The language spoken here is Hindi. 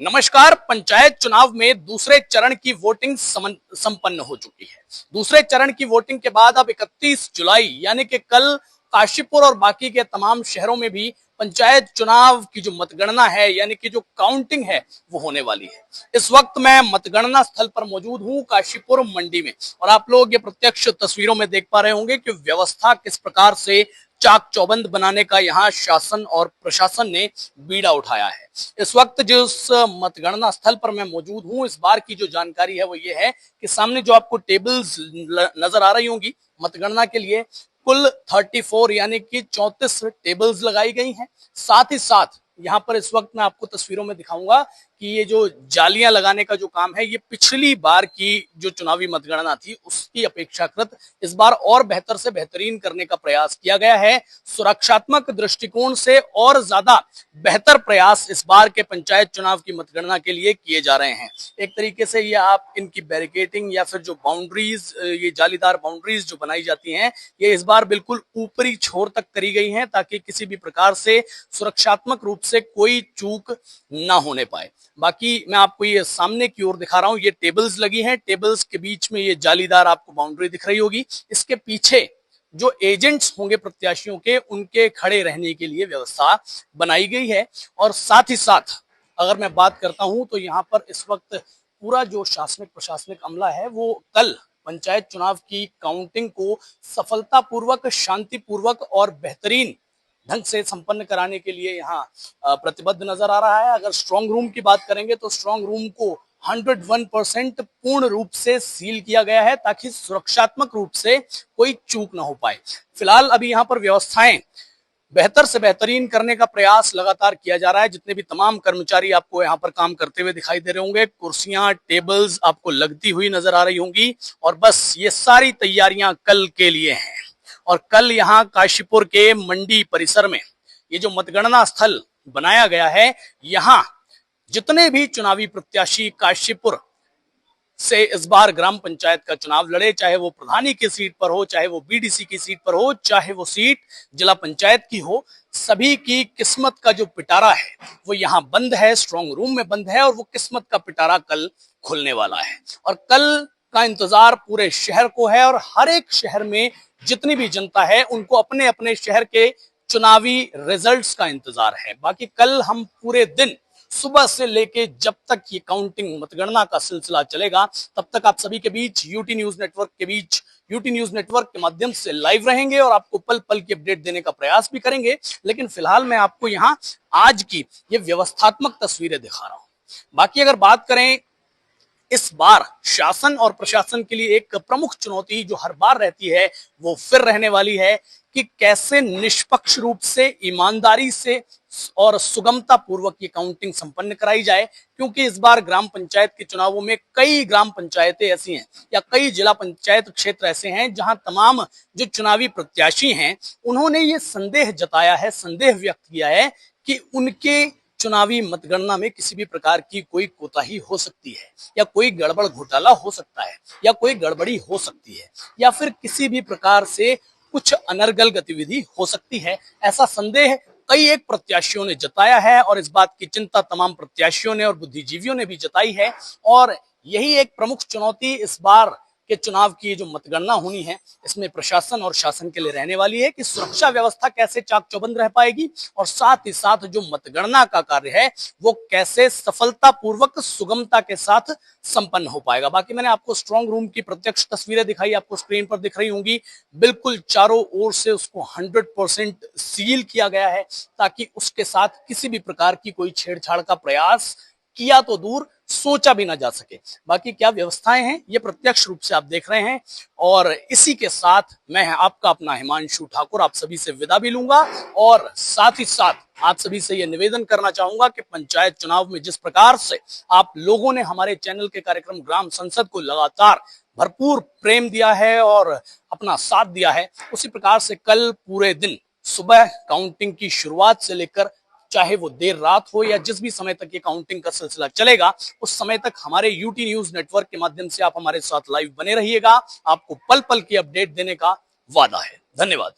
नमस्कार। पंचायत चुनाव में दूसरे चरण की वोटिंग संपन्न हो चुकी है। दूसरे चरण की वोटिंग के बाद अब 31 जुलाई यानी कि कल काशीपुर और बाकी के तमाम शहरों में भी पंचायत चुनाव की जो मतगणना है यानी कि जो काउंटिंग है वो होने वाली है। इस वक्त मैं मतगणना स्थल पर मौजूद हूं काशीपुर मंडी में, और आप लोग ये प्रत्यक्ष तस्वीरों में देख पा रहे होंगे कि व्यवस्था किस प्रकार से चाक चौबंद बनाने का यहाँ शासन और प्रशासन ने बीड़ा उठाया है। इस वक्त जिस मतगणना स्थल पर मैं मौजूद हूं, इस बार की जो जानकारी है वो ये है कि सामने जो आपको टेबल्स नजर आ रही होंगी मतगणना के लिए, कुल 34 यानी कि 34 टेबल्स लगाई गई हैं। साथ ही साथ यहाँ पर इस वक्त मैं आपको तस्वीरों में दिखाऊंगा कि ये जो जालियां लगाने का जो काम है ये पिछली बार की जो चुनावी मतगणना थी उसकी अपेक्षाकृत इस बार और बेहतर से बेहतरीन करने का प्रयास किया गया है। सुरक्षात्मक दृष्टिकोण से और ज्यादा बेहतर प्रयास इस बार के पंचायत चुनाव की मतगणना के लिए किए जा रहे हैं। एक तरीके से ये आप इनकी बैरिकेटिंग या फिर जो बाउंड्रीज, ये जालीदार बाउंड्रीज जो बनाई जाती हैं, ये इस बार बिल्कुल ऊपरी छोर तक करी गई हैं ताकि किसी भी प्रकार से सुरक्षात्मक रूप से कोई चूक ना होने पाए। बाकी मैं आपको ये सामने की ओर दिखा रहा हूं, ये टेबल्स लगी हैं, टेबल्स के बीच में ये जालीदार आपको बाउंड्री दिख रही होगी। इसके पीछे जो एजेंट्स होंगे प्रत्याशियों के, उनके खड़े रहने के लिए व्यवस्था बनाई गई है। और साथ ही साथ अगर मैं बात करता हूं तो यहाँ पर इस वक्त पूरा जो शासनिक प्रशासनिक अमला है वो कल पंचायत चुनाव की काउंटिंग को सफलतापूर्वक, शांतिपूर्वक और बेहतरीन ढंग से संपन्न कराने के लिए यहाँ प्रतिबद्ध नजर आ रहा है। अगर स्ट्रांग रूम की बात करेंगे तो स्ट्रांग रूम को 101% पूर्ण रूप से सील किया गया है ताकि सुरक्षात्मक रूप से कोई चूक ना हो पाए। फिलहाल अभी यहाँ पर व्यवस्थाएं बेहतर से बेहतरीन करने का प्रयास लगातार किया जा रहा है। जितने भी तमाम कर्मचारी आपको यहाँ पर काम करते हुए दिखाई दे रहे होंगे, कुर्सियां, टेबल्स आपको लगती हुई नजर आ रही होंगी, और बस ये सारी तैयारियां कल के लिए हैं। और कल यहाँ काशीपुर के मंडी परिसर में ये जो मतगणना स्थल बनाया गया है, यहाँ जितने भी चुनावी प्रत्याशी काशीपुर से इस बार ग्राम पंचायत का चुनाव लड़े, चाहे वो प्रधानी की सीट पर हो, चाहे वो बीडीसी की सीट पर हो, चाहे वो सीट जिला पंचायत की हो, सभी की किस्मत का जो पिटारा है वो यहाँ बंद है, स्ट्रांग रूम में बंद है, और वो किस्मत का पिटारा कल खुलने वाला है। और कल का इंतजार पूरे शहर को है, और हर एक शहर में जितनी भी जनता है उनको अपने अपने शहर के चुनावी रिजल्ट्स का इंतजार है। बाकी कल हम पूरे दिन सुबह से लेके जब तक ये काउंटिंग मतगणना का सिलसिला चलेगा तब तक आप सभी के बीच यूटी न्यूज नेटवर्क के माध्यम से लाइव रहेंगे और आपको पल पल की अपडेट देने का प्रयास भी करेंगे। लेकिन फिलहाल मैं आपको यहाँ आज की ये व्यवस्थात्मक तस्वीरें दिखा रहा हूं। बाकी अगर बात करें, इस बार शासन और प्रशासन के लिए एक प्रमुख चुनौती जो हर बार रहती है वो फिर रहने वाली है कि कैसे निष्पक्ष रूप से, ईमानदारी से और सुगमता पूर्वक ये काउंटिंग संपन्न कराई जाए। क्योंकि इस बार ग्राम पंचायत के चुनावों में कई ग्राम पंचायतें ऐसी हैं या कई जिला पंचायत क्षेत्र ऐसे हैं जहां तमाम जो चुनावी प्रत्याशी हैं उन्होंने ये संदेह जताया है, संदेह व्यक्त किया है कि उनके चुनावी मतगणना में किसी भी प्रकार की कोई कोताही हो सकती है, या कोई गड़बड़ घोटाला हो सकता है, या कोई गड़बड़ी हो सकती है, या फिर किसी भी प्रकार से कुछ अनर्गल गतिविधि हो सकती है। ऐसा संदेह कई एक प्रत्याशियों ने जताया है, और इस बात की चिंता तमाम प्रत्याशियों ने और बुद्धिजीवियों ने भी जताई है। और यही एक प्रमुख चुनौती इस बार के चुनाव की जो मतगणना होनी है इसमें प्रशासन और शासन के लिए रहने वाली है कि सुरक्षा व्यवस्था कैसे चाक चौबंद रह पाएगी, और साथ ही साथ जो मतगणना का कार्य है वो कैसे सफलतापूर्वक, सुगमता के साथ संपन्न हो पाएगा। बाकी मैंने आपको स्ट्रांग रूम की प्रत्यक्ष तस्वीरें दिखाई, आपको स्क्रीन पर दिख रही होंगी। बिल्कुल चारों ओर से उसको 100% सील किया गया है ताकि उसके साथ किसी भी प्रकार की कोई छेड़छाड़ का प्रयास किया तो दूर, सोचा भी ना जा सके। बाकी क्या व्यवस्थाएं हैं ये प्रत्यक्ष रूप से आप देख रहे हैं। और इसी के साथ मैं आपका अपना हिमांशु ठाकुर आप सभी से विदा भी लूंगा, और साथ ही साथ आप सभी से यह निवेदन करना चाहूंगा कि पंचायत चुनाव में जिस प्रकार से आप लोगों ने हमारे चैनल के कार्यक्रम ग्राम संसद को लगातार भरपूर प्रेम दिया है और अपना साथ दिया है, उसी प्रकार से कल पूरे दिन सुबह काउंटिंग की शुरुआत से लेकर, चाहे वो देर रात हो या जिस भी समय तक ये काउंटिंग का सिलसिला चलेगा, उस समय तक हमारे यूटी न्यूज नेटवर्क के माध्यम से आप हमारे साथ लाइव बने रहिएगा। आपको पल पल की अपडेट देने का वादा है। धन्यवाद।